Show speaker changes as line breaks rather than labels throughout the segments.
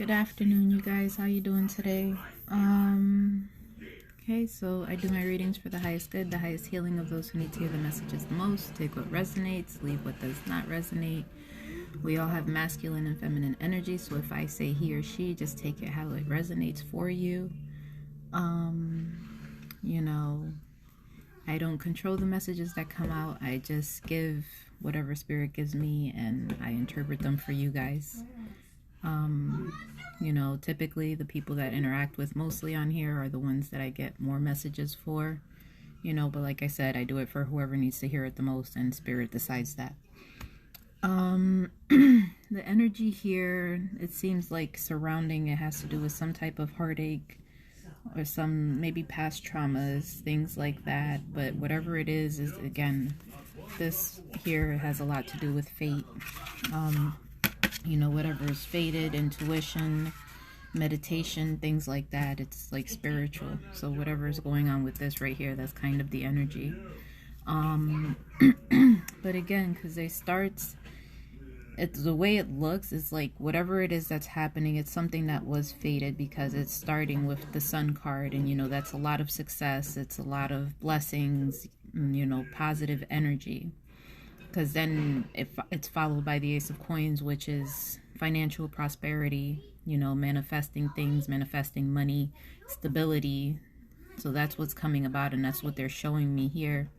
Good afternoon, you guys. How you doing today? Okay, so I do my readings for the highest good, the highest healing of those who need to hear the messages the most. Take what resonates, leave what does not resonate. We all have masculine and feminine energy, so if I say he or she, just take it how it resonates for you. You know, I don't control the messages that come out. I just give whatever spirit gives me, and I interpret them for you guys. You know, typically the people that interact with mostly on here are the ones that I get more messages for, you know, but like I said, I do it for whoever needs to hear it the most, and spirit decides that. The energy here, it seems like surrounding it has to do with some type of heartache or some maybe past traumas, things like that, but whatever it is again, this here has a lot to do with fate. You know, whatever is fated, intuition, meditation, things like that, it's like spiritual. So whatever is going on with this right here, that's kind of the energy. But again, because it's the way it looks, it's like whatever it is that's happening, it's something that was fated, because it's starting with the Sun card, and you know, that's a lot of success, it's a lot of blessings, you know, positive energy. Because then if it's followed by the Ace of Coins, which is financial prosperity, you know, manifesting things, manifesting money, stability. So that's what's coming about, and that's what they're showing me here.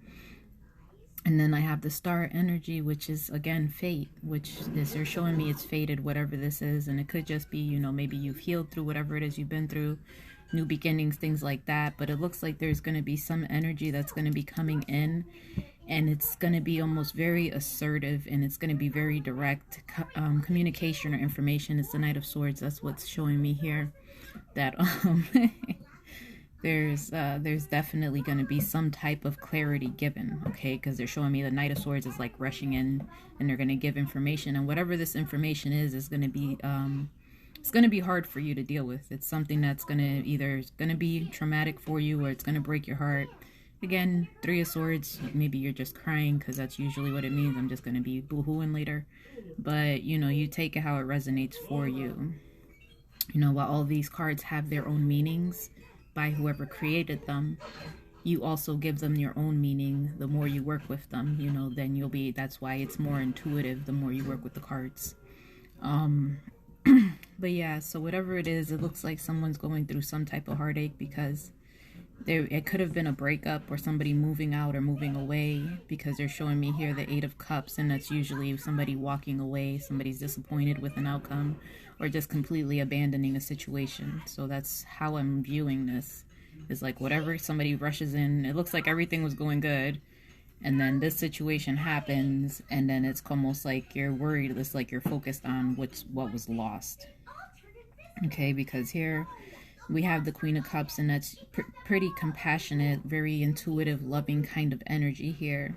And then I have the Star energy, which is again fate, which is, they're showing me it's fated, whatever this is. And it could just be, you know, maybe you've healed through whatever it is you've been through, new beginnings, things like that. But it looks like there's going to be some energy that's going to be coming in, and it's going to be almost very assertive, and it's going to be very direct communication or information. It's the Knight of Swords. That's what's showing me here, that there's definitely going to be some type of clarity given, okay? Because they're showing me the Knight of Swords is like rushing in, and they're going to give information, and whatever this information is going to be it's going to be hard for you to deal with. It's something that's going to either going to be traumatic for you, or it's going to break your heart. Again, Three of Swords, maybe you're just crying, because that's usually what it means. I'm just going to be boo-hooing later. But, you know, you take it how it resonates for you. You know, while all these cards have their own meanings by whoever created them, you also give them your own meaning. The more you work with them, you know, then you'll be, that's why it's more intuitive the more you work with the cards. But yeah, so whatever it is, it looks like someone's going through some type of heartache, because it could have been a breakup or somebody moving out or moving away, because they're showing me here the Eight of Cups, and that's usually somebody walking away, somebody's disappointed with an outcome, or just completely abandoning a situation. So that's how I'm viewing this. It's like whatever, somebody rushes in, it looks like everything was going good, and then this situation happens, and then it's almost like you're worried. It's like you're focused on what was lost. Okay, because here we have the Queen of Cups, and that's pretty compassionate, very intuitive, loving kind of energy here.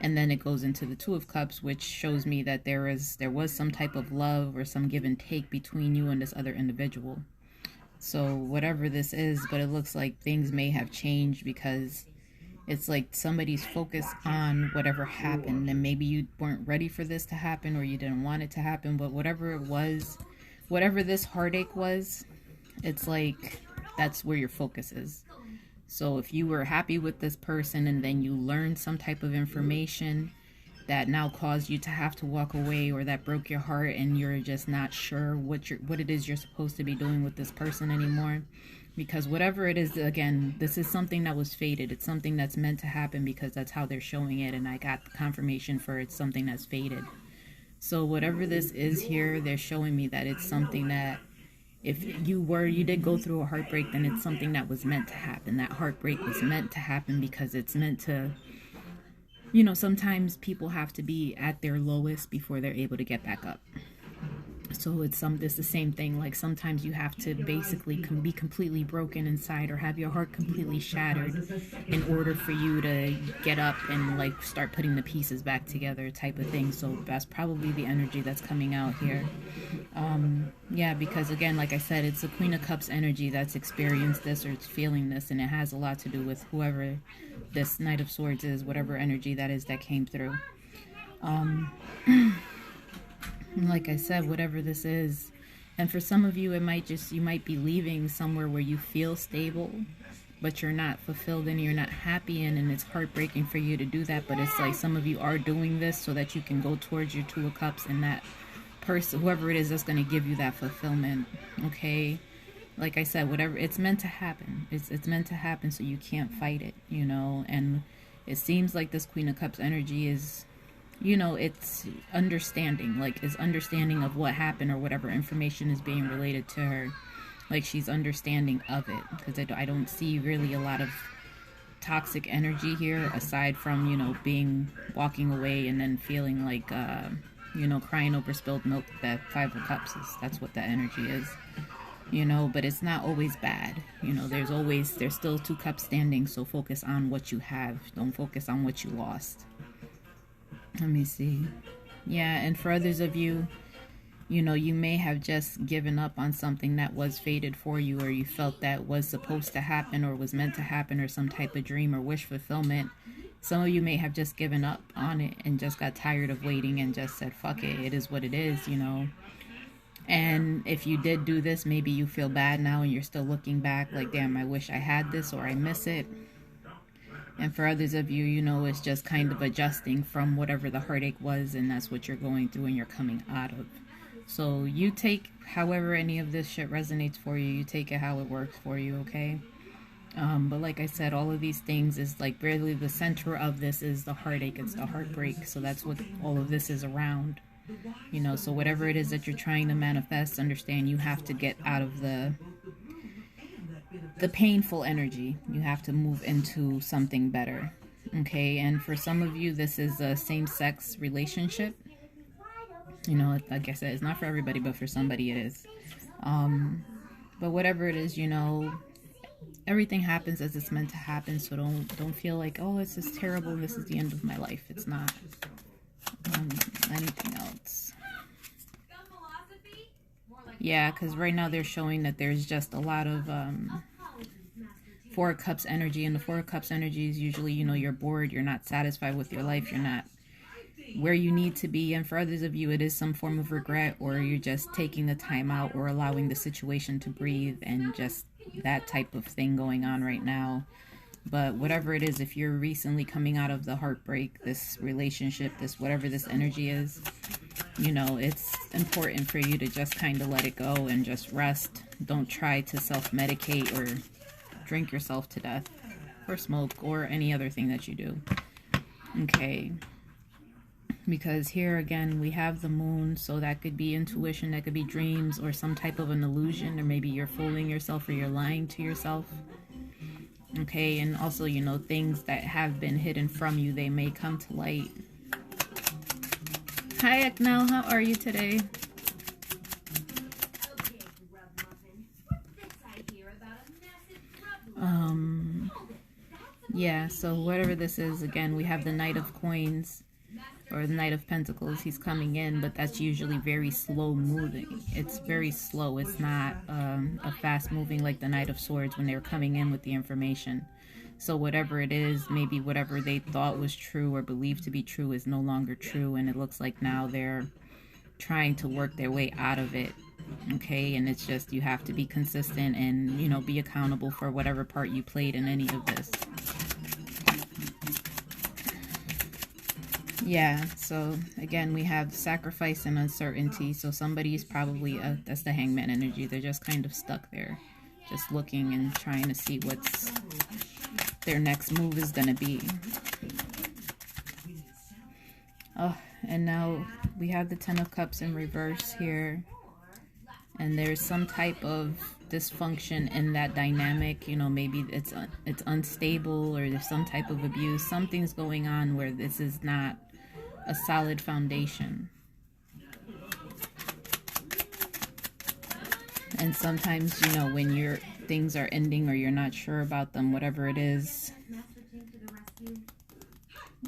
And then it goes into the Two of Cups, which shows me that there was some type of love or some give and take between you and this other individual. So whatever this is, but it looks like things may have changed, because it's like somebody's focused on whatever happened, and maybe you weren't ready for this to happen, or you didn't want it to happen, but whatever it was, whatever this heartache was, it's like that's where your focus is. So if you were happy with this person, and then you learned some type of information that now caused you to have to walk away, or that broke your heart, and you're just not sure what it is you're supposed to be doing with this person anymore, because whatever it is, again, this is something that was fated. It's something that's meant to happen, because that's how they're showing it, and I got the confirmation for it's something that's fated. So whatever this is here, they're showing me that it's something that if you did go through a heartbreak, then it's something that was meant to happen. That heartbreak was meant to happen, because it's meant to, you know, sometimes people have to be at their lowest before they're able to get back up. So it's the same thing. Like sometimes you have to basically be completely broken inside, or have your heart completely shattered, in order for you to get up and like start putting the pieces back together, type of thing. So that's probably the energy that's coming out here. Yeah, because again, like I said, it's the Queen of Cups energy that's experienced this, or it's feeling this, and it has a lot to do with whoever this Knight of Swords is, whatever energy that is that came through. Like I said, whatever this is, And for some of you, it might just, you might be leaving somewhere where you feel stable, but you're not fulfilled and you're not happy in, and it's heartbreaking for you to do that. But it's like some of you are doing this so that you can go towards your Two of Cups, and that person, whoever it is, that's going to give you that fulfillment. Okay, like I said, whatever, it's meant to happen. It's meant to happen, so you can't fight it, you know. And it seems like this Queen of Cups energy is, you know, it's understanding, like is understanding of what happened or whatever information is being related to her. Like she's understanding of it, because I don't see really a lot of toxic energy here, aside from, you know, walking away and then feeling like, you know, crying over spilled milk. That Five of Cups is, that's what that energy is, you know. But it's not always bad, you know. There's still two cups standing, so focus on what you have, don't focus on what you lost. Let me see. Yeah, and for others of you, you know, you may have just given up on something that was fated for you, or you felt that was supposed to happen or was meant to happen, or some type of dream or wish fulfillment. Some of you may have just given up on it and just got tired of waiting and just said, fuck it, it is what it is, you know. And if you did do this, maybe you feel bad now and you're still looking back like, damn, I wish I had this, or I miss it. And for others of you, you know, it's just kind of adjusting from whatever the heartache was, and that's what you're going through and you're coming out of. So you take however any of this shit resonates for you. You take it how it works for you, okay? But like I said, all of these things is like really the center of this is the heartache. It's the heartbreak. So that's what all of this is around. You know, so whatever it is that you're trying to manifest, understand you have to get out of the painful energy. You have to move into something better, okay? And for some of you, this is a same-sex relationship. You know, like I said, it's not for everybody, but for somebody it is. But whatever it is, you know, everything happens as it's meant to happen. So don't feel like, oh, this is terrible, this is the end of my life. It's not. Anything else? Yeah, because right now they're showing that there's just a lot of Four of Cups energy, and the Four of Cups energy is usually, you know, you're bored, you're not satisfied with your life, you're not where you need to be. And for others of you, it is some form of regret, or you're just taking the time out or allowing the situation to breathe, and just that type of thing going on right now. But whatever it is, if you're recently coming out of the heartbreak, this relationship, this whatever this energy is, you know, it's important for you to just kind of let it go and just rest. Don't try to self-medicate or drink yourself to death or smoke or any other thing that you do. Okay. Because here again, we have the moon, so that could be intuition, that could be dreams or some type of an illusion, or maybe you're fooling yourself or you're lying to yourself. Okay, and also, you know, things that have been hidden from you, they may come to light. Hi, Eknel, how are you today? Yeah, so whatever this is, again, we have the Knight of Coins, or the Knight of Pentacles. He's coming in, but that's usually very slow moving. It's very slow. It's not a fast moving like the Knight of Swords when they were coming in with the information. So whatever it is, maybe whatever they thought was true or believed to be true is no longer true, and it looks like now they're trying to work their way out of it. Okay, and it's just, you have to be consistent and, you know, be accountable for whatever part you played in any of this. Yeah, so again, we have sacrifice and uncertainty. So somebody's probably, that's the Hangman energy. They're just kind of stuck there, just looking and trying to see what's their next move is going to be. Oh, and now we have the Ten of Cups in reverse here. And there's some type of dysfunction in that dynamic. You know, maybe it's unstable, or there's some type of abuse. Something's going on where this is not a solid foundation. And sometimes, you know, when things are ending or you're not sure about them, whatever it is,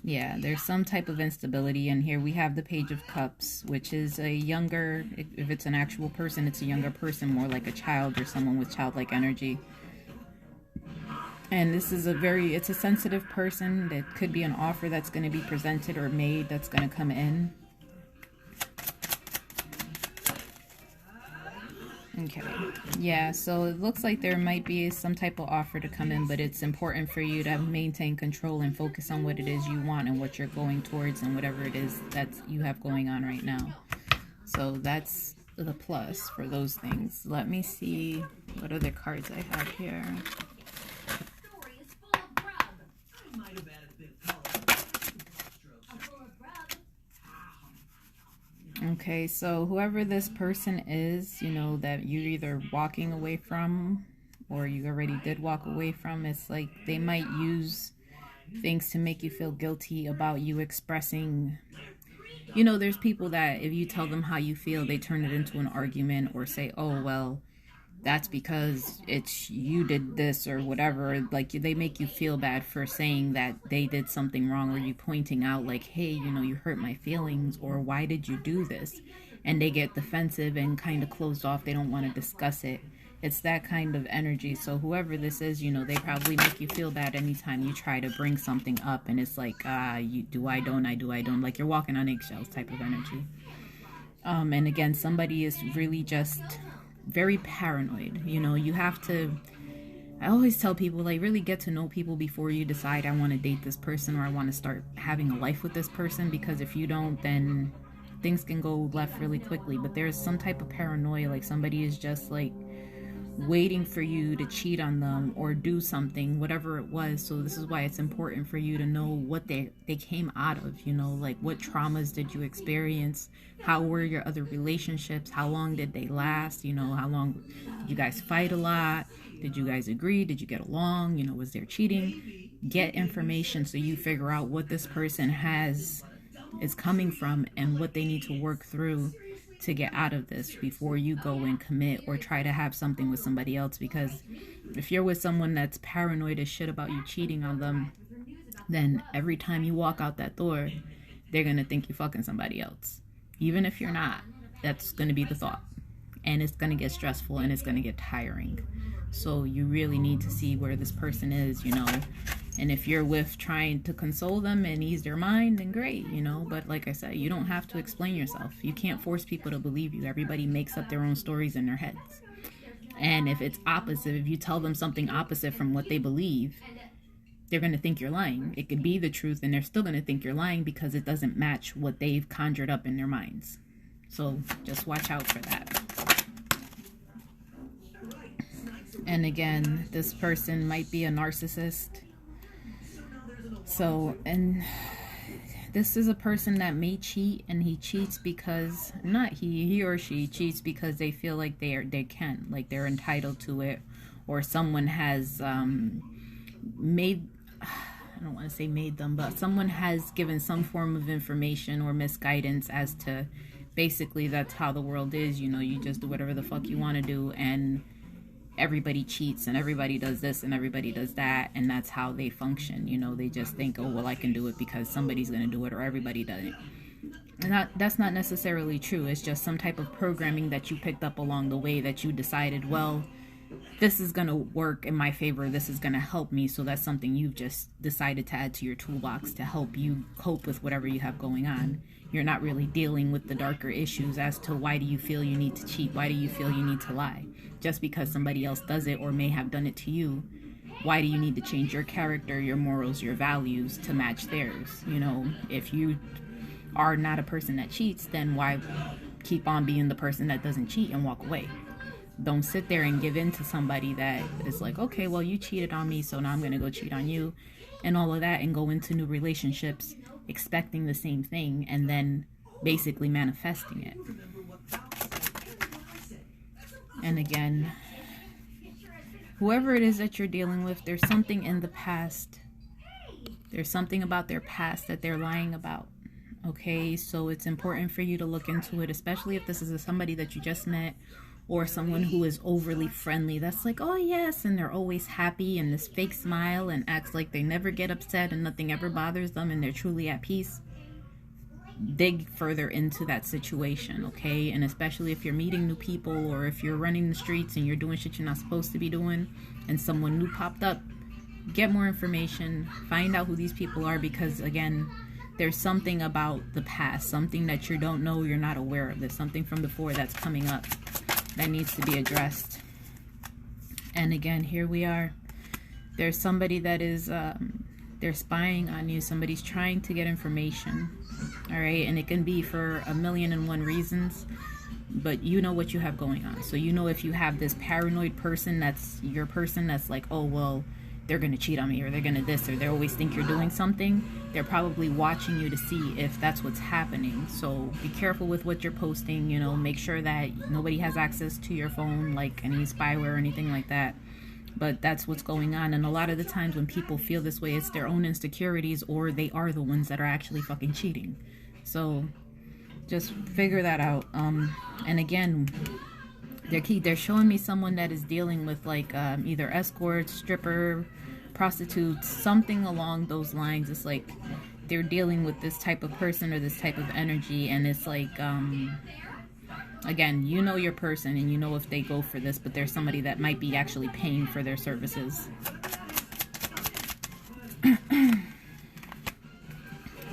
yeah, there's some type of instability. And here we have the Page of Cups, which is a younger, if it's an actual person, it's a younger person, more like a child or someone with childlike energy. And this is it's a sensitive person. That could be an offer that's going to be presented or made that's going to come in. Okay. Yeah, so it looks like there might be some type of offer to come in, but it's important for you to maintain control and focus on what it is you want and what you're going towards and whatever it is that you have going on right now. So that's the plus for those things. Let me see what other cards I have here. Okay, so whoever this person is, you know, that you're either walking away from or you already did walk away from, it's like they might use things to make you feel guilty about you expressing. You know, there's people that if you tell them how you feel, they turn it into an argument or say, oh, well, that's because it's you did this or whatever. Like, they make you feel bad for saying that they did something wrong, or you pointing out like, hey, you know, you hurt my feelings, or why did you do this? And they get defensive and kind of closed off. They don't want to discuss it. It's that kind of energy. So whoever this is, you know, they probably make you feel bad anytime you try to bring something up, and it's like, you do, I don't, like you're walking on eggshells type of energy. And again, somebody is really just very paranoid. You know, you have to, I always tell people, like, really get to know people before you decide I want to date this person or I want to start having a life with this person, because if you don't, then things can go left really quickly. But there's some type of paranoia, like somebody is just like waiting for you to cheat on them or do something, whatever it was. So this is why it's important for you to know what they came out of, you know, like what traumas did you experience, how were your other relationships, how long did they last, you know, how long did you guys fight a lot, did you guys agree, did you get along, you know, was there cheating? Get information so you figure out what this person is coming from and what they need to work through to get out of this before you go and commit or try to have something with somebody else. Because if you're with someone that's paranoid as shit about you cheating on them, then every time you walk out that door, they're gonna think you're fucking somebody else. Even if you're not, that's gonna be the thought. And it's gonna get stressful and it's gonna get tiring. So you really need to see where this person is, you know. And if you're with trying to console them and ease their mind, then great, you know. But like I said, you don't have to explain yourself. You can't force people to believe you. Everybody makes up their own stories in their heads. And if it's opposite, if you tell them something opposite from what they believe, they're going to think you're lying. It could be the truth, and they're still going to think you're lying because it doesn't match what they've conjured up in their minds. So just watch out for that. And again, this person might be a narcissist. So, and this is a person that may cheat, and he cheats because, not he or she cheats because they feel like they can, like they're entitled to it, or someone has made, I don't want to say made them, but someone has given some form of information or misguidance as to basically that's how the world is, you know, you just do whatever the fuck you want to do, and everybody cheats and everybody does this and everybody does that, and that's how they function. You know, they just think, oh, well, I can do it because somebody's going to do it or everybody does it. And that's not necessarily true. It's just some type of programming that you picked up along the way that you decided, well, this is going to work in my favor, this is going to help me. So that's something you've just decided to add to your toolbox to help you cope with whatever you have going on. You're not really dealing with the darker issues as to why do you feel you need to cheat, why do you feel you need to lie. Just because somebody else does it or may have done it to you, why do you need to change your character, your morals, your values to match theirs? You know, if you are not a person that cheats, then why keep on being the person that doesn't cheat and walk away? Don't sit there and give in to somebody that is like, okay, well, you cheated on me, so now I'm going to go cheat on you, and all of that, and go into new relationships expecting the same thing and then basically manifesting it. And again, whoever it is that you're dealing with, there's something in the past. There's something about their past that they're lying about. Okay, so it's important for you to look into it, especially if this is somebody that you just met or someone who is overly friendly. That's like, oh yes, and they're always happy and this fake smile and acts like they never get upset and nothing ever bothers them and they're truly at peace. Dig further into that situation, okay? And especially if you're meeting new people or if you're running the streets and you're doing shit you're not supposed to be doing and someone new popped up, get more information, find out who these people are, because again, there's something about the past, something that you don't know, you're not aware of. There's something from before that's coming up. that needs to be addressed. And again, here we are. There's somebody that is, they're spying on you. Somebody's trying to get information. All right. And it can be for 1,000,001 reasons, but you know what you have going on. So you know if you have this paranoid person, that's your person that's like, oh, well, they're going to cheat on me, or they're going to this, or they always think you're doing something. They're probably watching you to see if that's what's happening. So be careful with what you're posting, you know, make sure that nobody has access to your phone, like any spyware or anything like that. But that's what's going on. And a lot of the times when people feel this way, it's their own insecurities, or they are the ones that are actually fucking cheating. So just figure that out. And again, they're showing me someone that is dealing with like either escorts, stripper, prostitutes, something along those lines. It's like they're dealing with this type of person or this type of energy, and it's like again, you know your person and you know if they go for this, but there's somebody that might be actually paying for their services.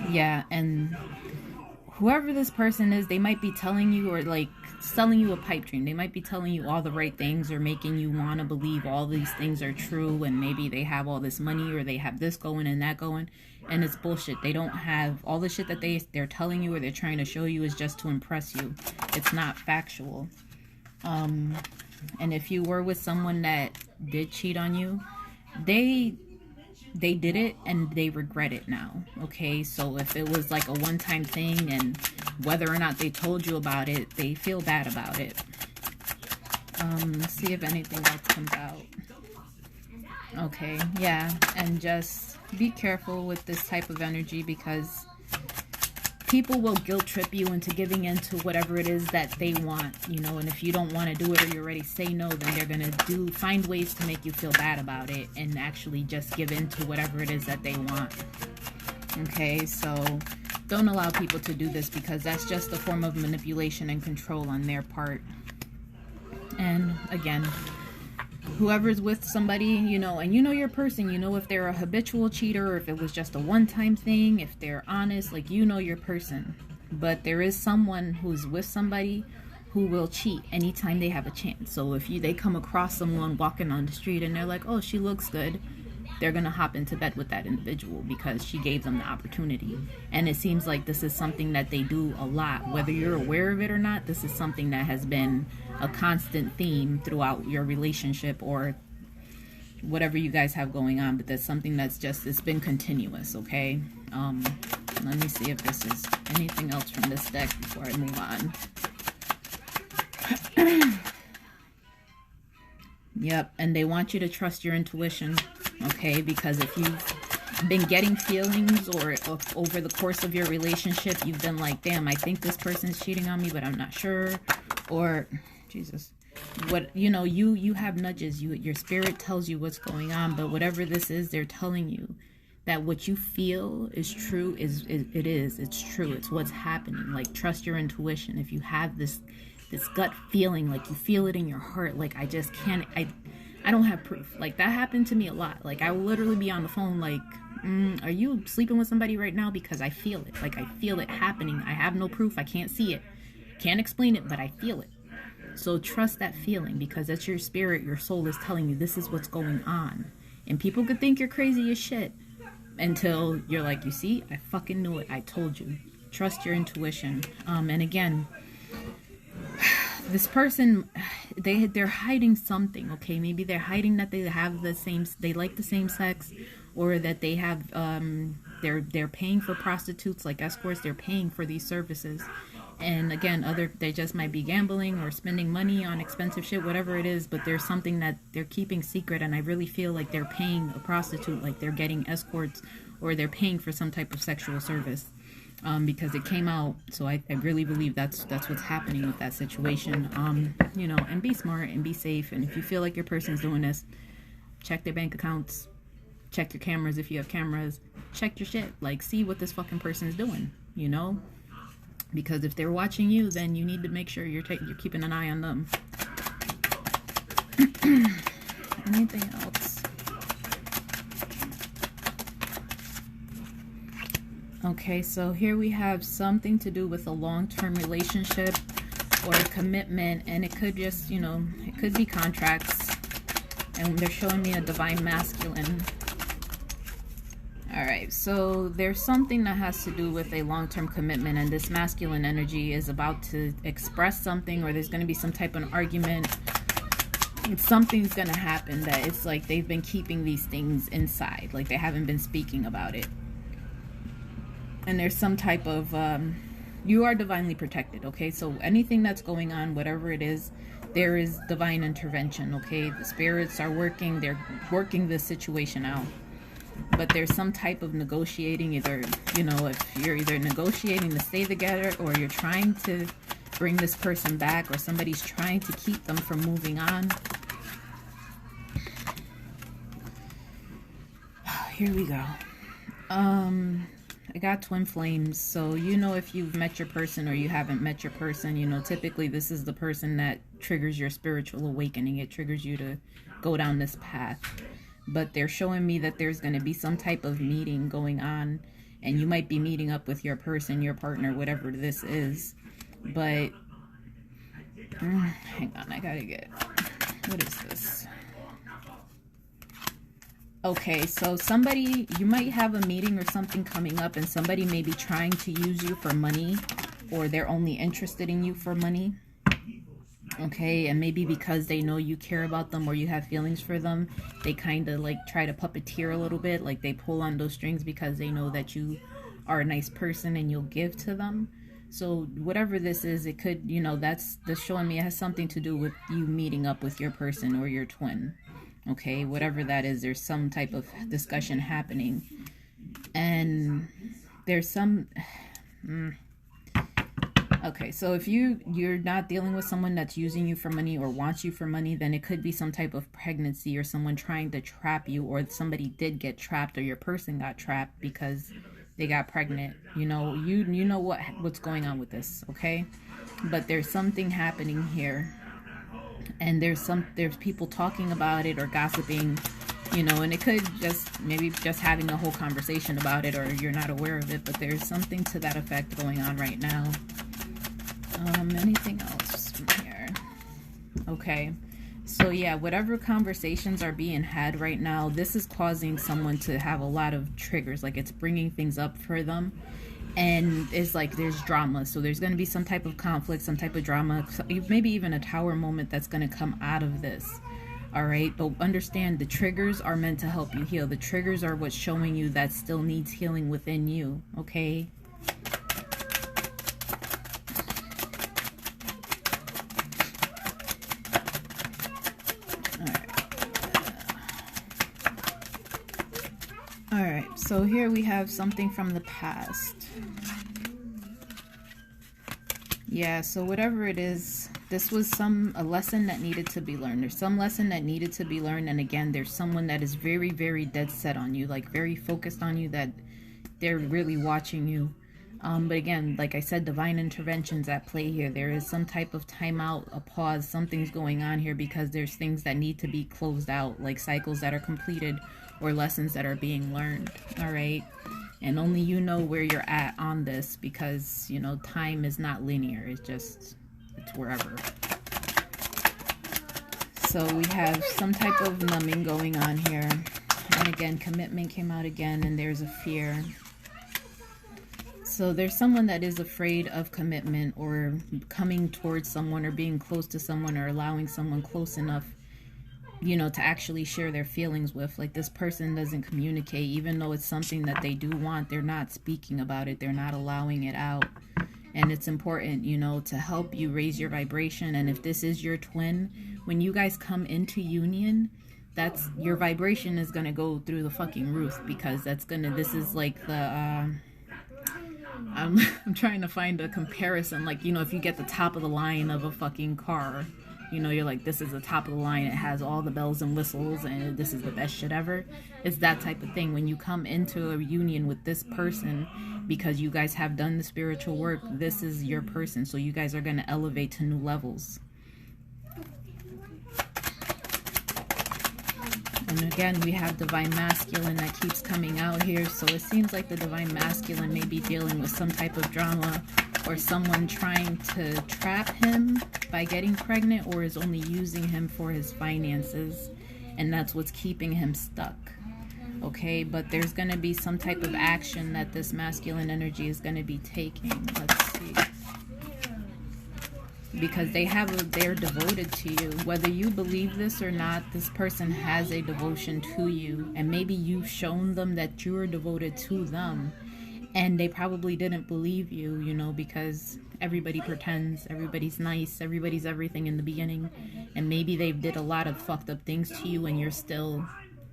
Yeah, and whoever this person is, they might be telling you, or like selling you a pipe dream. They might be telling you all the right things, or making you want to believe all these things are true, and maybe they have all this money, or they have this going and that going, and it's bullshit. They don't have all the shit that they're telling you or they're trying to show you is just to impress you. It's not factual. And if you were with someone that did cheat on you, they did it and they regret it now. Okay, so if it was like a one-time thing, and whether or not they told you about it, they feel bad about it. Let's see if anything else comes out. Okay, yeah, and just be careful with this type of energy, because people will guilt trip you into giving into whatever it is that they want, you know, and if you don't want to do it, or you already say no, then they're going to find ways to make you feel bad about it and actually just give in to whatever it is that they want. Okay, so don't allow people to do this, because that's just a form of manipulation and control on their part. And again, whoever's with somebody, you know, and you know your person, you know if they're a habitual cheater, or if it was just a one-time thing, if they're honest, like you know your person. But there is someone who's with somebody who will cheat anytime they have a chance. So if they come across someone walking on the street and they're like, oh, she looks good, they're gonna hop into bed with that individual because she gave them the opportunity. And it seems like this is something that they do a lot, whether you're aware of it or not. This is something that has been a constant theme throughout your relationship, or whatever you guys have going on. But that's something that's just, it's been continuous. Okay, let me see if this is anything else from this deck before I move on. Yep, and they want you to trust your intuition. Okay, because if you've been getting feelings, or over the course of your relationship, you've been like, damn, I think this person's cheating on me, but I'm not sure. Or, Jesus, what, you know, you have nudges, your spirit tells you what's going on, but whatever this is, they're telling you that what you feel is true, it's true, it's what's happening. Like, trust your intuition. If you have this gut feeling, like you feel it in your heart, like I just can't, I don't have proof. Like, that happened to me a lot. Like, I will literally be on the phone like, are you sleeping with somebody right now? Because I feel it. Like, I feel it happening. I have no proof. I can't see it. Can't explain it, but I feel it. So trust that feeling, because that's your spirit. Your soul is telling you this is what's going on. And people could think you're crazy as shit until you're like, you see, I fucking knew it. I told you. Trust your intuition. And again, this person, they're hiding something. Okay, maybe they're hiding that they have they like the same sex, or that they have they're paying for prostitutes, like escorts. They're paying for these services. And again, they just might be gambling or spending money on expensive shit, whatever it is, but there's something that they're keeping secret. And I really feel like they're paying a prostitute, like they're getting escorts, or they're paying for some type of sexual service. Because it came out, so I really believe that's what's happening with that situation. You know, and be smart and be safe. And if you feel like your person's doing this, check their bank accounts, check your cameras if you have cameras, check your shit. Like, see what this fucking person is doing, you know? Because if they're watching you, then you need to make sure you're keeping an eye on them. Anything else? Okay, so here we have something to do with a long-term relationship. or a commitment, and it could just, you know, it could be contracts, and they're showing me a divine masculine. All right, so there's something that has to do with a long-term commitment, and this masculine energy is about to express something, or there's going to be some type of argument. Something's going to happen that it's like they've been keeping these things inside, like they haven't been speaking about it. And there's some type of, you are divinely protected, okay? So anything that's going on, whatever it is, there is divine intervention, okay? The spirits are working, they're working this situation out. But there's some type of negotiating, either, you know, if you're either negotiating to stay together, or you're trying to bring this person back, or somebody's trying to keep them from moving on. Here we go. I got twin flames. So, you know, if you've met your person or you haven't met your person, you know, typically this is the person that triggers your spiritual awakening. It triggers you to go down this path. But they're showing me that there's going to be some type of meeting going on, and you might be meeting up with your person, your partner, whatever this is. But hang on, I gotta get, what is this? Okay, so somebody, you might have a meeting or something coming up, and somebody may be trying to use you for money, or they're only interested in you for money. Okay, and maybe because they know you care about them or you have feelings for them, they kind of like try to puppeteer a little bit, like they pull on those strings because they know that you are a nice person and you'll give to them. So whatever this is, it could, you know, that's showing me it has something to do with you meeting up with your person or your twin. Okay, whatever that is, there's some type of discussion happening, and there's some okay, so if you're not dealing with someone that's using you for money or wants you for money, then it could be some type of pregnancy or someone trying to trap you, or somebody did get trapped, or your person got trapped because they got pregnant. You know, you know what's going on with this, okay? But there's something happening here, and there's people talking about it or gossiping, you know, and it could just maybe just having a whole conversation about it, or you're not aware of it, but there's something to that effect going on right now. Anything else from here? Okay, so yeah, whatever conversations are being had right now, this is causing someone to have a lot of triggers, like it's bringing things up for them, and it's like there's drama. So there's going to be some type of conflict, some type of drama, maybe even a tower moment that's going to come out of this. All right, but understand the triggers are meant to help you heal. The triggers are what's showing you that still needs healing within you, okay? Alright, so here we have something from the past. Yeah, so whatever it is, this was a lesson that needed to be learned. There's some lesson that needed to be learned, and again, there's someone that is very, very dead set on you, like very focused on you, that they're really watching you. But again, like I said, divine interventions at play here. There is some type of timeout, a pause, something's going on here because there's things that need to be closed out, like cycles that are completed or lessons that are being learned. All right, and only you know where you're at on this, because you know time is not linear, it's wherever. So we have some type of numbing going on here, and again, commitment came out again, and there's a fear. So there's someone that is afraid of commitment, or coming towards someone, or being close to someone, or allowing someone close enough, you know, to actually share their feelings with. Like this person doesn't communicate, even though it's something that they do want, they're not speaking about it, they're not allowing it out. And it's important, you know, to help you raise your vibration. And if this is your twin, when you guys come into union, that's, your vibration is going to go through the fucking roof, because this is like the, I'm trying to find a comparison, like, you know, if you get the top of the line of a fucking car, you know, you're like, this is the top of the line, it has all the bells and whistles, and this is the best shit ever. It's that type of thing. When you come into a union with this person, because you guys have done the spiritual work, this is your person, so you guys are going to elevate to new levels. And again, we have divine masculine that keeps coming out here, so it seems like the divine masculine may be dealing with some type of drama or someone trying to trap him by getting pregnant, or is only using him for his finances, and that's what's keeping him stuck. Okay, but there's going to be some type of action that this masculine energy is going to be taking. Let's see. Because they're devoted to you. Whether you believe this or not, this person has a devotion to you. And maybe you've shown them that you're devoted to them. And they probably didn't believe you, you know, because everybody pretends, everybody's nice, everybody's everything in the beginning. And maybe they did a lot of fucked up things to you and you're still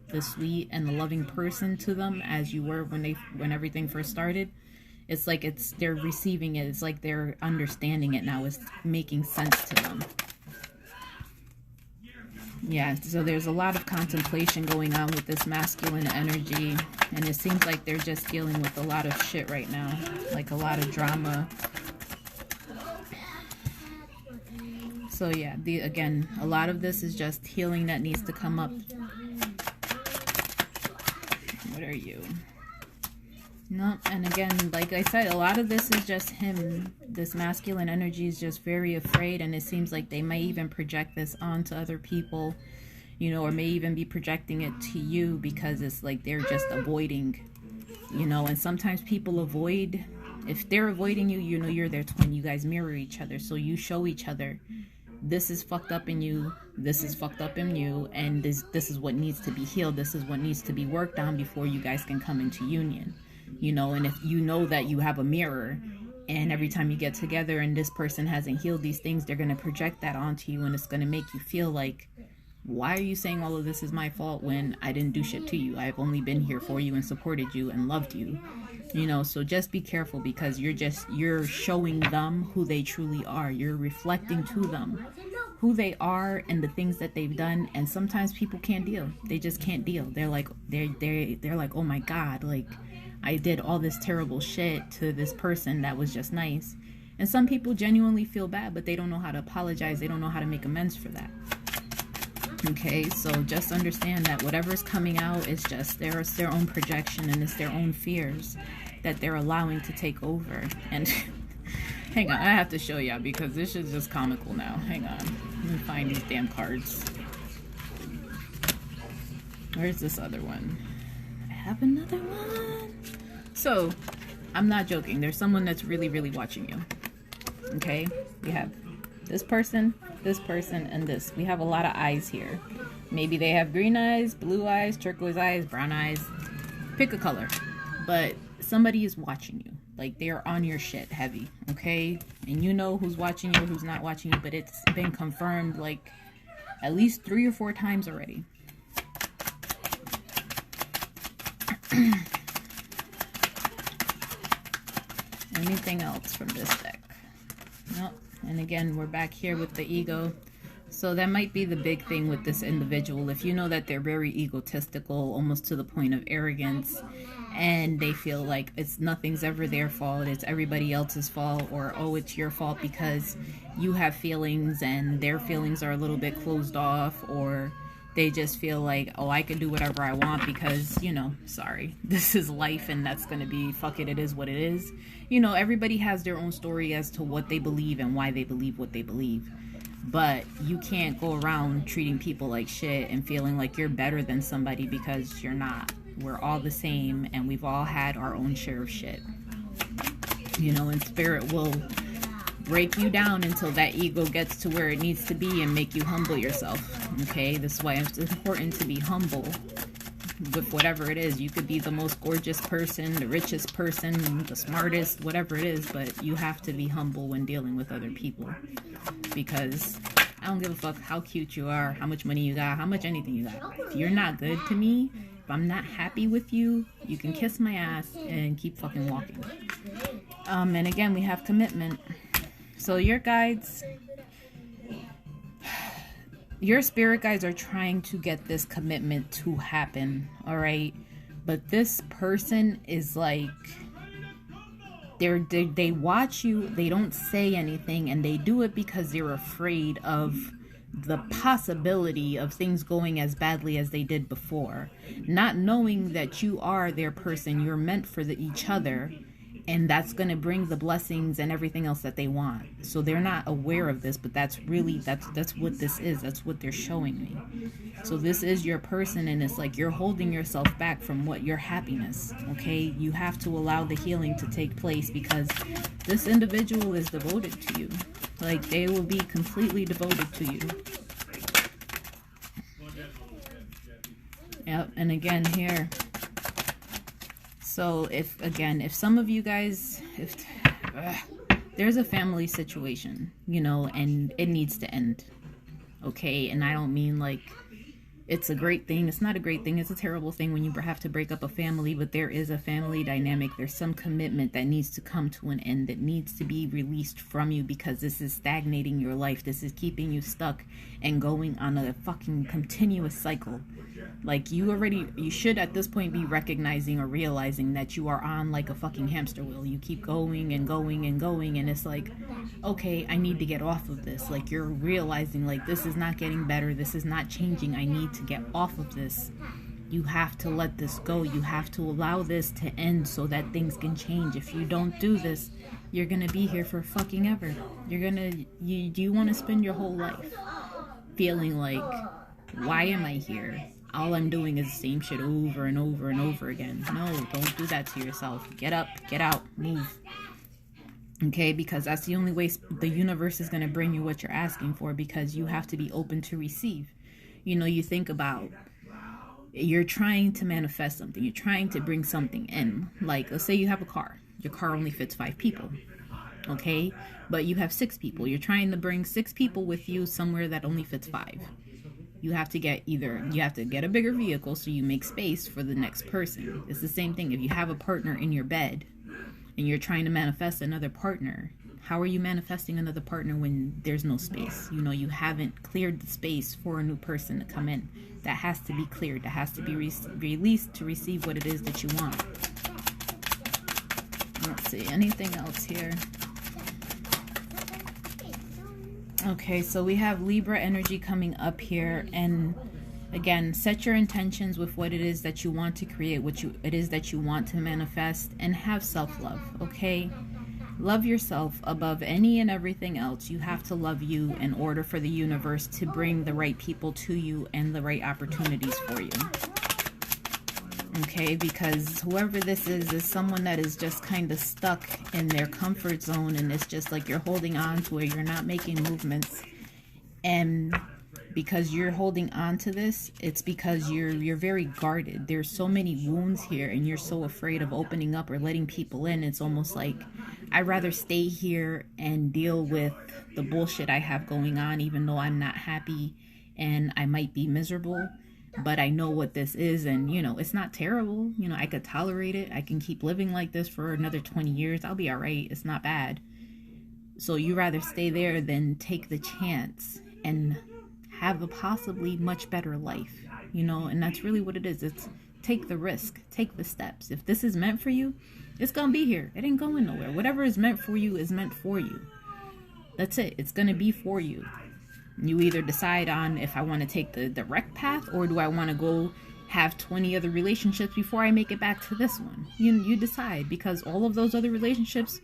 the sweet and the loving person to them as you were when everything first started. It's like they're receiving it. It's like they're understanding it now. It's making sense to them. Yeah, so there's a lot of contemplation going on with this masculine energy. And it seems like they're just dealing with a lot of shit right now. Like a lot of drama. So yeah, again, a lot of this is just healing that needs to come up. What are you? No, and again, like I said, a lot of this is just him. This masculine energy is just very afraid, and it seems like they may even project this onto other people, you know, or may even be projecting it to you because it's like they're just avoiding, you know, and sometimes people avoid. If they're avoiding you, you know, you're their twin. You guys mirror each other, so you show each other, this is fucked up in you, this is fucked up in you, and this is what needs to be healed, this is what needs to be worked on before you guys can come into union. You know, and if you know that you have a mirror, and every time you get together and this person hasn't healed these things, they're going to project that onto you, and it's going to make you feel like, why are you saying all of this is my fault when I didn't do shit to you? I've only been here for you and supported you and loved you. You know, so just be careful, because you're showing them who they truly are. You're reflecting to them who they are and the things that they've done. And sometimes people can't deal. They just can't deal. They're like, they're like, oh my God, like, I did all this terrible shit to this person that was just nice. And some people genuinely feel bad, but they don't know how to apologize. They don't know how to make amends for that. Okay, so just understand that whatever's coming out is just their own projection, and it's their own fears that they're allowing to take over. And hang on, I have to show y'all because this is just comical now. Hang on, let me find these damn cards. Where's this other one? I have another one. So, I'm not joking. There's someone that's really, really watching you. Okay? We have this person, and this. We have a lot of eyes here. Maybe they have green eyes, blue eyes, turquoise eyes, brown eyes. Pick a color. But somebody is watching you. Like, they're on your shit heavy. Okay? And you know who's watching you, who's not watching you. But it's been confirmed, like, at least 3 or 4 times already. Anything else from this deck? Nope. And again, we're back here with the ego. So that might be the big thing with this individual. If you know that they're very egotistical, almost to the point of arrogance, and they feel like nothing's ever their fault, it's everybody else's fault, or oh, it's your fault because you have feelings and their feelings are a little bit closed off, or they just feel like, oh, I can do whatever I want because, you know, sorry, this is life and that's going to be, fuck it, it is what it is. You know, everybody has their own story as to what they believe and why they believe what they believe. But you can't go around treating people like shit and feeling like you're better than somebody, because you're not. We're all the same, and we've all had our own share of shit. You know, and spirit will break you down until that ego gets to where it needs to be and make you humble yourself. Okay, this is why it's important to be humble with whatever it is. You could be the most gorgeous person, the richest person, the smartest, whatever it is, but you have to be humble when dealing with other people, because I don't give a fuck how cute you are, how much money you got, how much anything you got. If you're not good to me, if I'm not happy with you, you can kiss my ass and keep fucking walking. And again, we have commitment. So your guides, your spirit guides are trying to get this commitment to happen, all right? But this person is like, they watch you, they don't say anything, and they do it because they're afraid of the possibility of things going as badly as they did before. Not knowing that you are their person, you're meant for each other, And that's going to bring the blessings and everything else that they want. So they're not aware of this, but that's what this is. That's what they're showing me. So this is your person, and it's like you're holding yourself back from what your happiness. Okay, you have to allow the healing to take place, because this individual is devoted to you. Like, they will be completely devoted to you. Yep. And again here, so if some of you guys, there's a family situation, you know, and it needs to end. Okay. And I don't mean like it's a great thing. It's not a great thing. It's a terrible thing when you have to break up a family, but there is a family dynamic. There's some commitment that needs to come to an end, that needs to be released from you, because this is stagnating your life. This is keeping you stuck and going on a fucking continuous cycle. Like, you should at this point be recognizing or realizing that you are on like a fucking hamster wheel. You keep going and going and going, and it's like, okay, I need to get off of this. Like, you're realizing like this is not getting better, this is not changing, I need to get off of this. You have to let this go. You have to allow this to end so that things can change. If you don't do this, you're gonna be here for fucking ever. Do you want to spend your whole life feeling like, why am I here? All I'm doing is the same shit over and over and over again. No, don't do that to yourself. Get up, get out, move. Okay, because that's the only way the universe is going to bring you what you're asking for, because you have to be open to receive. You know, you think about, you're trying to manifest something. You're trying to bring something in. Like, let's say you have a car. Your car only fits 5 people. Okay, but you have 6 people. You're trying to bring 6 people with you somewhere that only fits 5. You have to get a bigger vehicle so you make space for the next person. It's the same thing. If you have a partner in your bed and you're trying to manifest another partner, how are you manifesting another partner when there's no space? You know, you haven't cleared the space for a new person to come in. That has to be cleared. That has to be released to receive what it is that you want. Let's see, anything else here? Okay, so we have Libra energy coming up here, and again, set your intentions with what it is that you want to create, it is that you want to manifest, and have self-love, okay? Love yourself above any and everything else. You have to love you in order for the universe to bring the right people to you and the right opportunities for you. Okay, because whoever this is someone that is just kind of stuck in their comfort zone, and it's just like you're holding on to it, you're not making movements. And because you're holding on to this, it's because you're very guarded. There's so many wounds here, and you're so afraid of opening up or letting people in. It's almost like, I'd rather stay here and deal with the bullshit I have going on, even though I'm not happy and I might be miserable. But I know what this is, and, you know, it's not terrible. You know, I could tolerate it. I can keep living like this for another 20 years. I'll be all right. It's not bad. So you rather stay there than take the chance and have a possibly much better life, you know? And that's really what it is. It's take the risk, take the steps. If this is meant for you, it's gonna be here. It ain't going nowhere. Whatever is meant for you is meant for you. That's it. It's gonna be for you. You either decide on if I want to take the direct path, or do I want to go have 20 other relationships before I make it back to this one. You decide, because all of those other relationships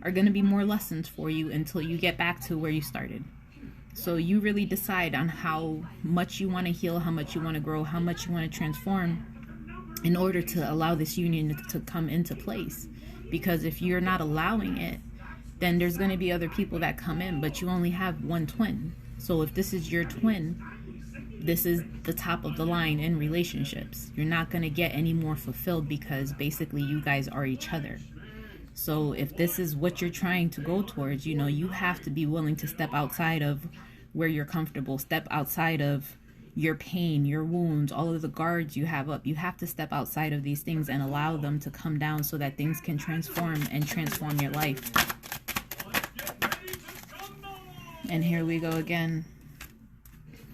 are going to be more lessons for you until you get back to where you started. So you really decide on how much you want to heal, how much you want to grow, how much you want to transform in order to allow this union to come into place. Because if you're not allowing it, then there's going to be other people that come in, but you only have one twin. So if this is your twin, this is the top of the line in relationships. You're not going to get any more fulfilled, because basically you guys are each other. So if this is what you're trying to go towards, you know, you have to be willing to step outside of where you're comfortable, step outside of your pain, your wounds, all of the guards you have up. You have to step outside of these things and allow them to come down so that things can transform and transform your life. And here we go again.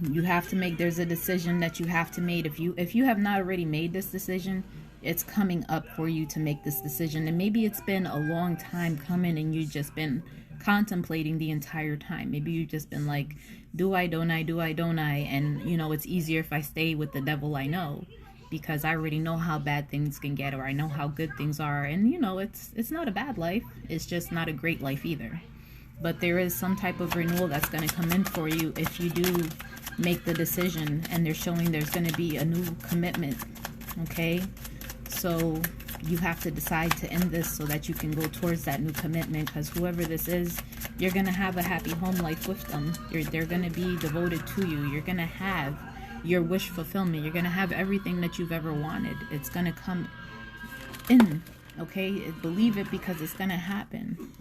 You have to make, there's a decision that you have to make. If you have not already made this decision, it's coming up for you to make this decision. And maybe it's been a long time coming, and you've just been contemplating the entire time. Maybe you've just been like, do I, don't I, do I, don't I? And, you know, it's easier if I stay with the devil I know. because I already know how bad things can get, or I know how good things are. And you know, it's not a bad life, it's just not a great life either. But there is some type of renewal that's going to come in for you if you do make the decision, and they're showing there's going to be a new commitment. Okay, so you have to decide to end this so that you can go towards that new commitment, because whoever this is, you're going to have a happy home life with them. They're going to be devoted to you. You're going to have your wish fulfillment. You're going to have everything that you've ever wanted. It's going to come in. Okay, believe it, because it's going to happen.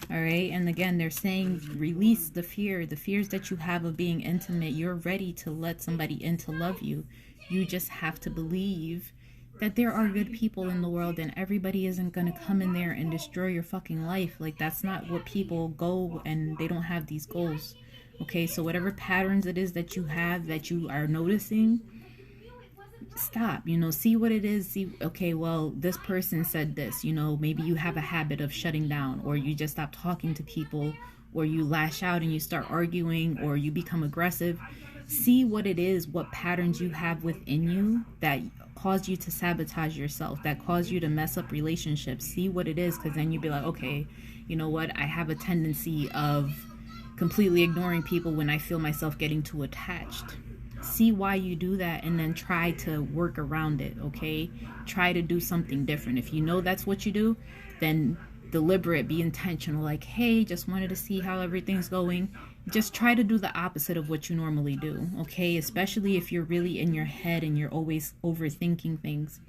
All right, and again, they're saying release the fears that you have of being intimate. You're ready to let somebody in to love you. You just have to believe that there are good people in the world, and everybody isn't going to come in there and destroy your fucking life. Like, that's not what people go, and they don't have these goals. Okay, so whatever patterns it is that you have that you are noticing, stop, you know, see what it is. See, okay, well, this person said this, you know, maybe you have a habit of shutting down, or you just stop talking to people, or you lash out and you start arguing, or you become aggressive. See what it is, what patterns you have within you that cause you to sabotage yourself, that cause you to mess up relationships. See what it is, because then you'll be like, okay, you know what, I have a tendency of completely ignoring people when I feel myself getting too attached. See why you do that, and then try to work around it. Okay, try to do something different. If you know that's what you do, then deliberate, be intentional. Like, hey, just wanted to see how everything's going. Just try to do the opposite of what you normally do. Okay, especially if you're really in your head and you're always overthinking things.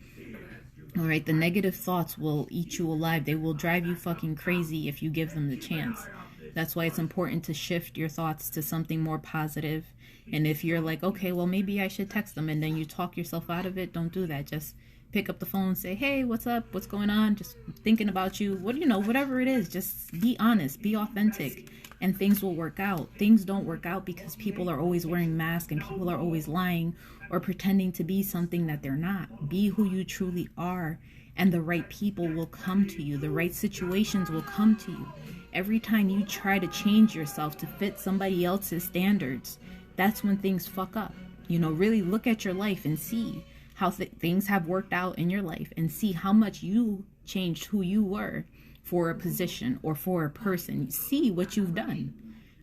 All right, the negative thoughts will eat you alive. They will drive you fucking crazy if you give them the chance. That's why it's important to shift your thoughts to something more positive. And if you're like, okay, well, maybe I should text them, and then you talk yourself out of it, don't do that. Just pick up the phone, say, hey, what's up? What's going on? Just thinking about you. What, you know, whatever it is, just be honest, be authentic, and things will work out. Things don't work out because people are always wearing masks, and people are always lying or pretending to be something that they're not. Be who you truly are, and the right people will come to you. The right situations will come to you. Every time you try to change yourself to fit somebody else's standards, that's when things fuck up. You know, really look at your life and see how things have worked out in your life, and see how much you changed who you were for a position or for a person. See what you've done.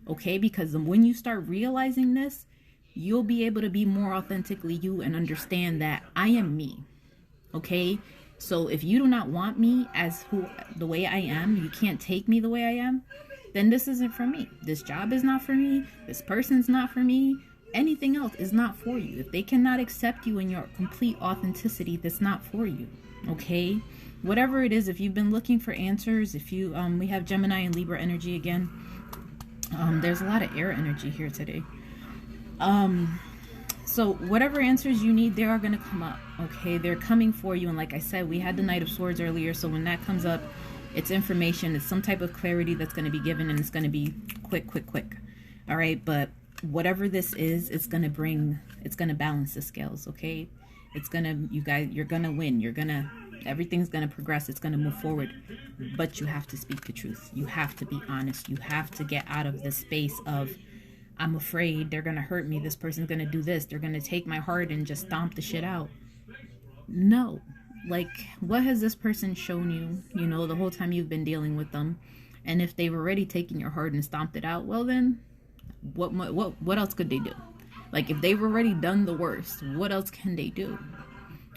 Okay, because when you start realizing this, you'll be able to be more authentically you and understand that I am me. Okay, so if you do not want me as the way I am, you can't take me the way I am, then this isn't for me. This job is not for me. This person's not for me. Anything else is not for you. If they cannot accept you in your complete authenticity, that's not for you. Okay, whatever it is, if you've been looking for answers, if you we have Gemini and Libra energy again. There's a lot of air energy here today. So whatever answers you need, they are going to come up. Okay, they're coming for you. And like I said, we had the Knight of Swords earlier, so when that comes up, it's information, it's some type of clarity that's going to be given, and it's going to be quick. All right, but whatever this is, it's going to balance the scales. Okay, it's going to, you're going to win. Everything's going to progress. It's going to move forward, but you have to speak the truth. You have to be honest. You have to get out of the space of, I'm afraid they're going to hurt me. This person's going to do this. They're going to take my heart and just stomp the shit out. No. Like, what has this person shown you, you know, the whole time you've been dealing with them? And if they've already taken your heart and stomped it out, well then, what else could they do? Like, if they've already done the worst, what else can they do?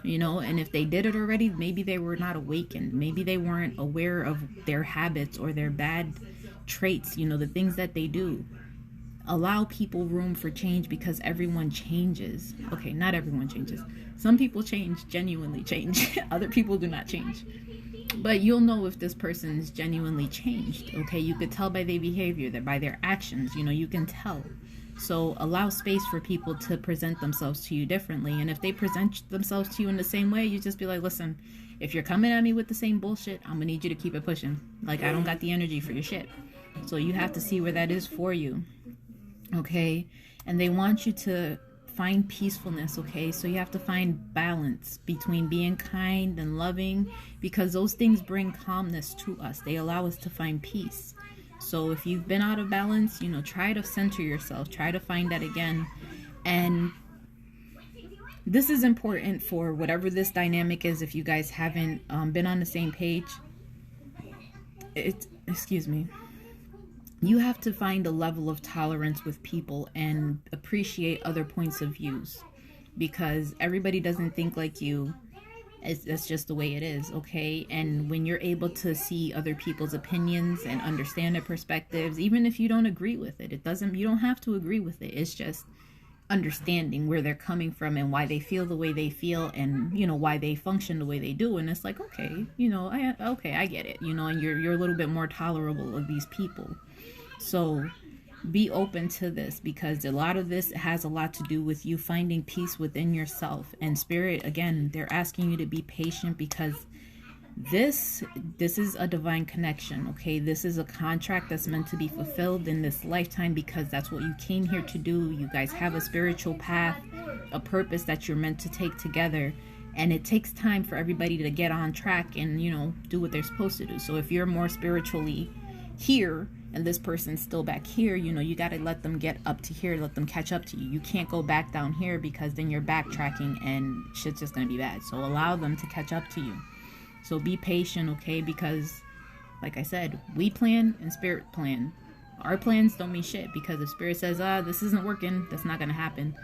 You know, and if they did it already, maybe they were not awakened. Maybe they weren't aware of their habits or their bad traits, you know, the things that they do. Allow people room for change, because everyone changes. Okay, not everyone changes. Some people change, genuinely change. Other people do not change. But you'll know if this person's genuinely changed. Okay, you could tell by their behavior, that by their actions, you know, you can tell. So allow space for people to present themselves to you differently. And if they present themselves to you in the same way, you just be like, listen, if you're coming at me with the same bullshit, I'm gonna need you to keep it pushing. Like, I don't got the energy for your shit. So you have to see where that is for you. Okay, and they want you to find peacefulness. Okay, so you have to find balance between being kind and loving, because those things bring calmness to us. They allow us to find peace. So if you've been out of balance, you know, try to center yourself, try to find that again, and this is important for whatever this dynamic is. If you guys haven't been on the same page, excuse me, you have to find a level of tolerance with people and appreciate other points of views, because everybody doesn't think like you. That's just the way it is, okay? And when you're able to see other people's opinions and understand their perspectives, even if you don't agree with it, you don't have to agree with it. It's just understanding where they're coming from and why they feel the way they feel, and why they function the way they do. And it's like, okay, I get it, and you're a little bit more tolerable of these people. So be open to this, because a lot of this has a lot to do with you finding peace within yourself. And Spirit, again, they're asking you to be patient, because this is a divine connection, okay? This is a contract that's meant to be fulfilled in this lifetime, because that's what you came here to do. You guys have a spiritual path, a purpose that you're meant to take together, and it takes time for everybody to get on track and do what they're supposed to do. So if you're more spiritually here and this person's still back here, you got to let them get up to here, let them catch up to you. You can't go back down here, because then you're backtracking and shit's just going to be bad. So allow them to catch up to you. So be patient, okay? Because like I said, we plan and Spirit plan. Our plans don't mean shit, because if Spirit says, this isn't working, that's not going to happen.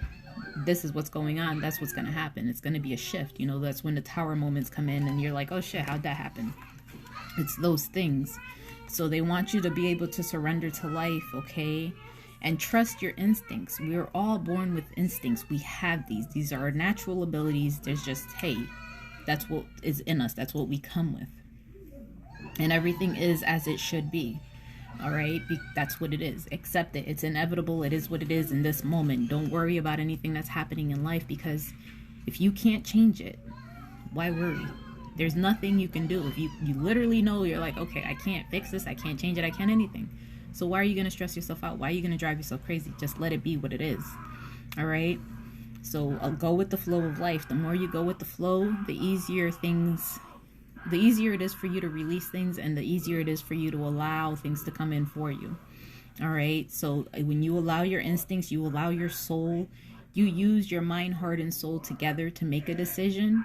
This is what's going on. That's what's going to happen. It's going to be a shift. That's when the tower moments come in and you're like, oh shit, how'd that happen? It's those things. So they want you to be able to surrender to life, okay? And trust your instincts. We're all born with instincts. We have these. These are our natural abilities. There's just, hey, that's what is in us. That's what we come with. And everything is as it should be. All right? That's what it is. Accept it. It's inevitable. It is what it is in this moment. Don't worry about anything that's happening in life, because if you can't change it, why worry? There's nothing you can do. If you literally know, you're like, okay, I can't fix this, I can't change it, I can't anything. So why are you going to stress yourself out? Why are you going to drive yourself crazy? Just let it be what it is. All right? So go with the flow of life. The more you go with the flow, the easier it is for you to release things, and the easier it is for you to allow things to come in for you. All right? So when you allow your instincts, you allow your soul, you use your mind, heart, and soul together to make a decision,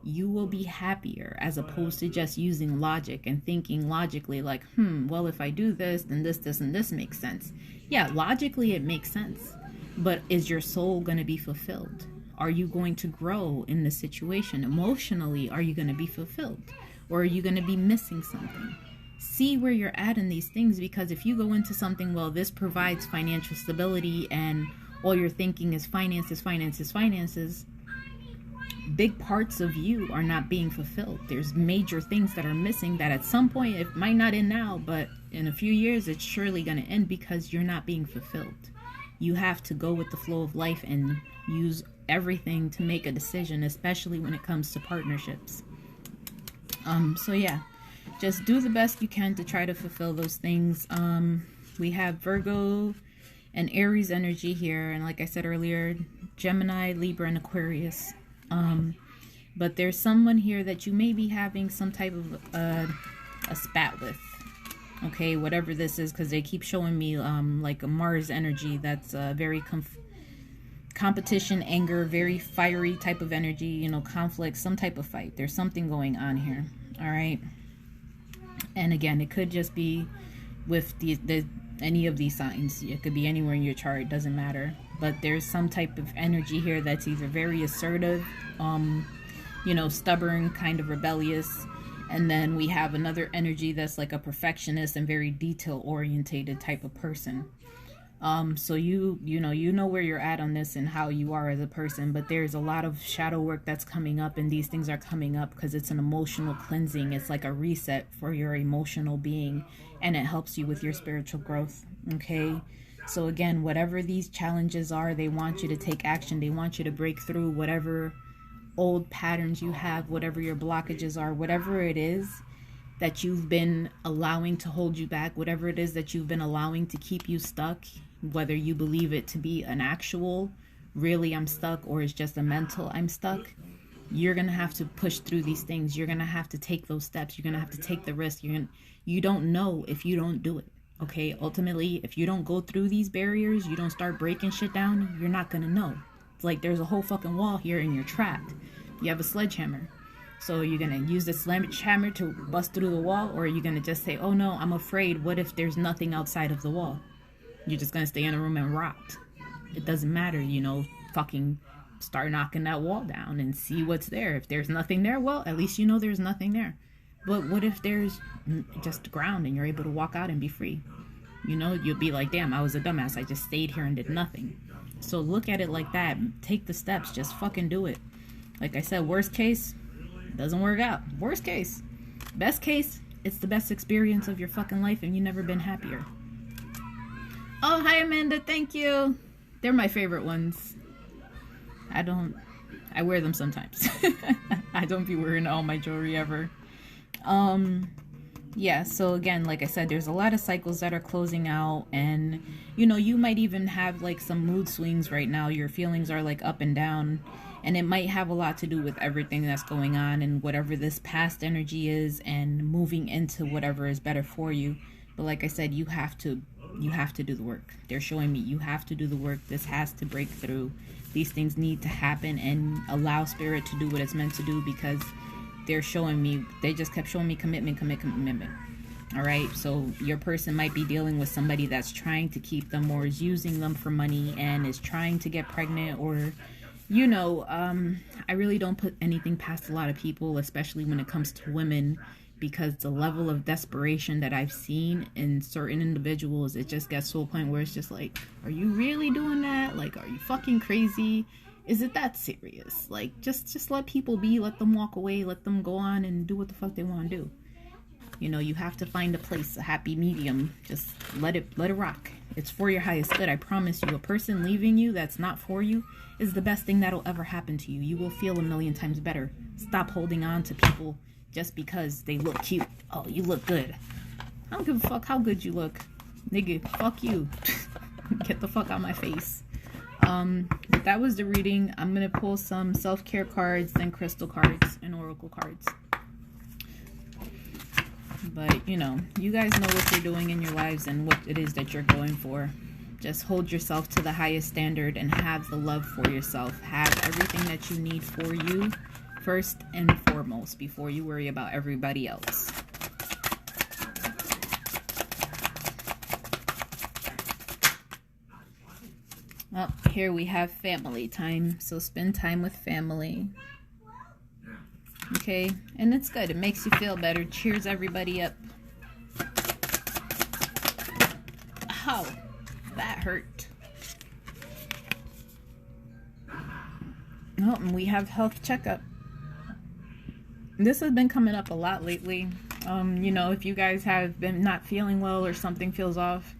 you will be happier, as opposed to just using logic and thinking logically like, well, if I do this, then this, and this makes sense. Yeah, logically it makes sense. But is your soul going to be fulfilled? Are you going to grow in the situation? Emotionally, are you going to be fulfilled? Or are you going to be missing something? See where you're at in these things, because if you go into something, well, this provides financial stability, and all you're thinking is finances, big parts of you are not being fulfilled. There's major things that are missing that at some point, it might not end now, but in a few years, it's surely going to end, because you're not being fulfilled. You have to go with the flow of life and use everything to make a decision, especially when it comes to partnerships. So yeah, just do the best you can to try to fulfill those things. We have Virgo and Aries energy here, and like I said earlier, Gemini, Libra, and Aquarius. But there's someone here that you may be having some type of a spat with, okay, whatever this is, because they keep showing me like a Mars energy that's very competition, anger, very fiery type of energy, conflict, some type of fight. There's something going on here. All right? And again, it could just be with any of these signs. It could be anywhere in your chart, it doesn't matter. But there's some type of energy here that's either very assertive, stubborn, kind of rebellious. And then we have another energy that's like a perfectionist and very detail orientated type of person. So you know where you're at on this and how you are as a person, but there's a lot of shadow work that's coming up, and these things are coming up because it's an emotional cleansing. It's like a reset for your emotional being, and it helps you with your spiritual growth. Okay. So again, whatever these challenges are, they want you to take action. They want you to break through whatever old patterns you have, whatever your blockages are, whatever it is that you've been allowing to hold you back, whatever it is that you've been allowing to keep you stuck, whether you believe it to be an actual, really I'm stuck, or it's just a mental I'm stuck, you're going to have to push through these things. You're going to have to take those steps. You're going to have to take the risk. You don't know if you don't do it. Okay, ultimately, if you don't go through these barriers, you don't start breaking shit down, you're not going to know. It's like there's a whole fucking wall here and you're trapped. You have a sledgehammer. So are you going to use the sledgehammer to bust through the wall? Or are you going to just say, oh no, I'm afraid. What if there's nothing outside of the wall? You're just going to stay in a room and rot. It doesn't matter, you know, fucking start knocking that wall down and see what's there. If there's nothing there, well, at least you know there's nothing there. But what if there's just ground and you're able to walk out and be free? You know, you'll be like, damn, I was a dumbass. I just stayed here and did nothing. So look at it like that. Take the steps. Just fucking do it. Like I said, worst case, doesn't work out. Worst case. Best case, it's the best experience of your fucking life and you've never been happier. Oh, hi, Amanda. Thank you. They're my favorite ones. I wear them sometimes. I don't be wearing all my jewelry ever. Yeah, so again, like I said, there's a lot of cycles that are closing out, and you know, you might even have like some mood swings right now. Your feelings are like up and down, and it might have a lot to do with everything that's going on and whatever this past energy is and moving into whatever is better for you. But like I said, you have to do the work. They're showing me you have to do the work. This has to break through. These things need to happen, and allow spirit to do what it's meant to do, because they're showing me, they just kept showing me commitment. All right, so your person might be dealing with somebody that's trying to keep them or is using them for money and is trying to get pregnant, or you know, I really don't put anything past a lot of people, especially when it comes to women, because the level of desperation that I've seen in certain individuals, it just gets to a point where it's just like, are you really doing that? Like, are you fucking crazy? Is it that serious? Like, just let people be, let them walk away, let them go on and do what the fuck they want to do. You know, you have to find a place, a happy medium. Just let it rock. It's for your highest good. I promise you, a person leaving you that's not for you is the best thing that'll ever happen to you. You will feel a million times better. Stop holding on to people just because they look cute. Oh, you look good. I don't give a fuck how good you look. Nigga, fuck you. Get the fuck out of my face. But that was the reading. I'm going to pull some self-care cards, then crystal cards, and oracle cards. But, you know, you guys know what you're doing in your lives and what it is that you're going for. Just hold yourself to the highest standard and have the love for yourself. Have everything that you need for you first and foremost before you worry about everybody else. Well, here we have family time. So spend time with family. Okay, and it's good. It makes you feel better. Cheers everybody up. Ow, that hurt. Oh, and we have health checkup. This has been coming up a lot lately. You know, if you guys have been not feeling well or something feels off,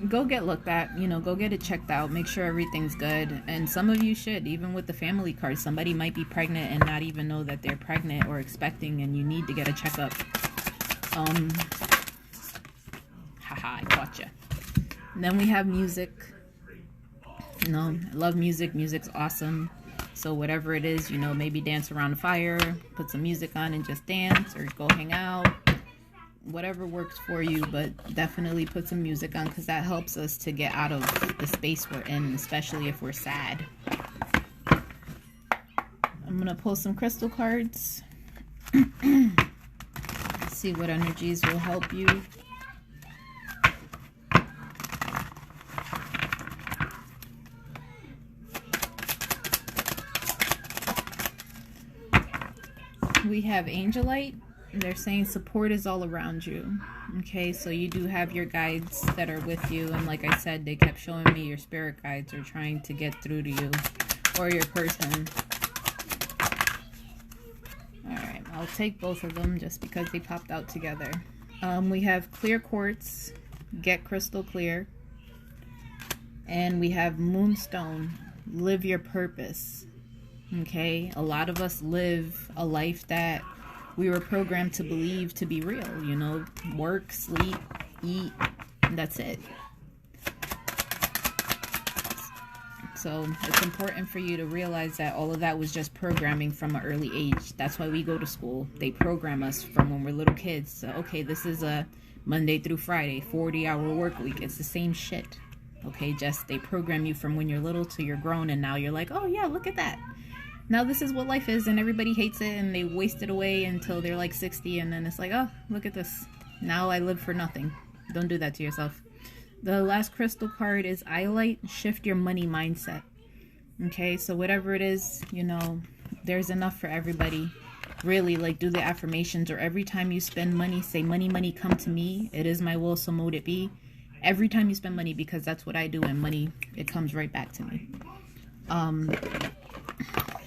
go get looked at, you know, go get it checked out, make sure everything's good. And some of you should, even with the family card, somebody might be pregnant and not even know that they're pregnant or expecting, and you need to get a checkup. Haha, I caught ya. And then we have music. You know, I love music. Music's awesome. So whatever it is, you know, maybe dance around a fire, put some music on and just dance, or go hang out. Whatever works for you, but definitely put some music on, because that helps us to get out of the space we're in, especially if we're sad. I'm gonna pull some crystal cards. See what energies will help you. We have Angelite. They're saying support is all around you. Okay, so you do have your guides that are with you, and like I said, they kept showing me your spirit guides are trying to get through to you, or your person. Alright, I'll take both of them just because they popped out together. We have clear quartz, get crystal clear, and we have moonstone, live your purpose. Okay, a lot of us live a life that we were programmed to believe to be real, you know, work, sleep, eat, and that's it. So it's important for you to realize that all of that was just programming from an early age. That's why we go to school. They program us from when we're little kids. So, okay, this is a Monday through Friday, 40-hour work week. It's the same shit. Okay, just they program you from when you're little till you're grown, and now you're like, oh yeah, look at that. Now this is what life is, and everybody hates it, and they waste it away until they're like 60, and then it's like, oh, look at this. Now I live for nothing. Don't do that to yourself. The last crystal card is Eyelight. Shift your money mindset. Okay, so whatever it is, you know, there's enough for everybody. Really, like, do the affirmations, or every time you spend money, say, money, money, come to me. It is my will, so mote it be. Every time you spend money, because that's what I do, and money, it comes right back to me.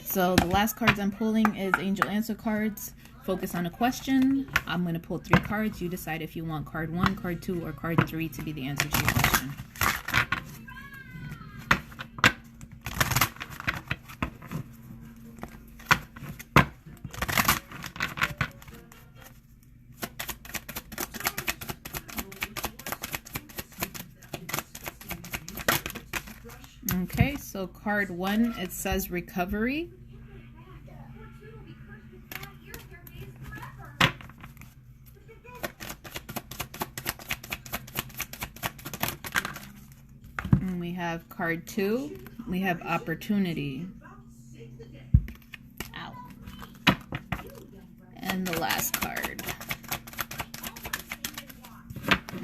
So the last cards I'm pulling is Angel Answer cards. Focus on a question. I'm going to pull 3 cards. You decide if you want card 1, card 2, or card 3 to be the answer to your question. Okay, so card 1, it says recovery. And we have card 2, we have opportunity. Ow. And the last card.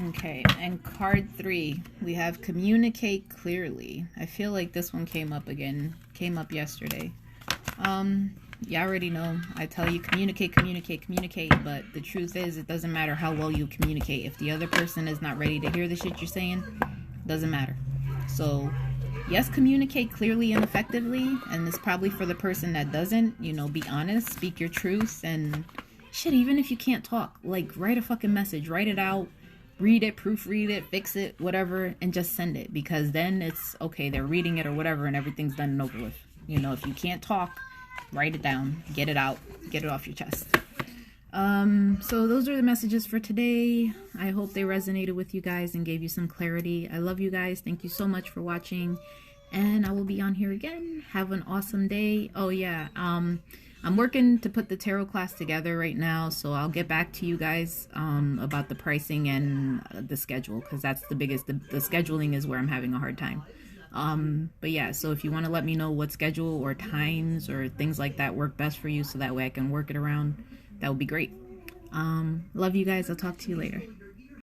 Okay, and card 3, we have communicate clearly. I feel like this one came up again, came up yesterday. You already know, I tell you communicate, communicate, communicate, but the truth is it doesn't matter how well you communicate. If the other person is not ready to hear the shit you're saying, it doesn't matter. So, yes, communicate clearly and effectively, and it's probably for the person that doesn't, you know, be honest, speak your truth, and shit, even if you can't talk, like, write a fucking message, write it out, read it, proofread it, fix it, whatever, and just send it, because then it's okay, they're reading it or whatever, and everything's done and over with. You know, if you can't talk, write it down, get it out, get it off your chest. So those are the messages for today. I hope they resonated with you guys and gave you some clarity. I love you guys. Thank you so much for watching, and I will be on here again. Have an awesome day. Oh yeah, I'm working to put the tarot class together right now, so I'll get back to you guys about the pricing and the schedule, because that's the biggest, the scheduling is where I'm having a hard time. But yeah, so if you want to let me know what schedule or times or things like that work best for you, so that way I can work it around, that would be great. Love you guys. I'll talk to you later.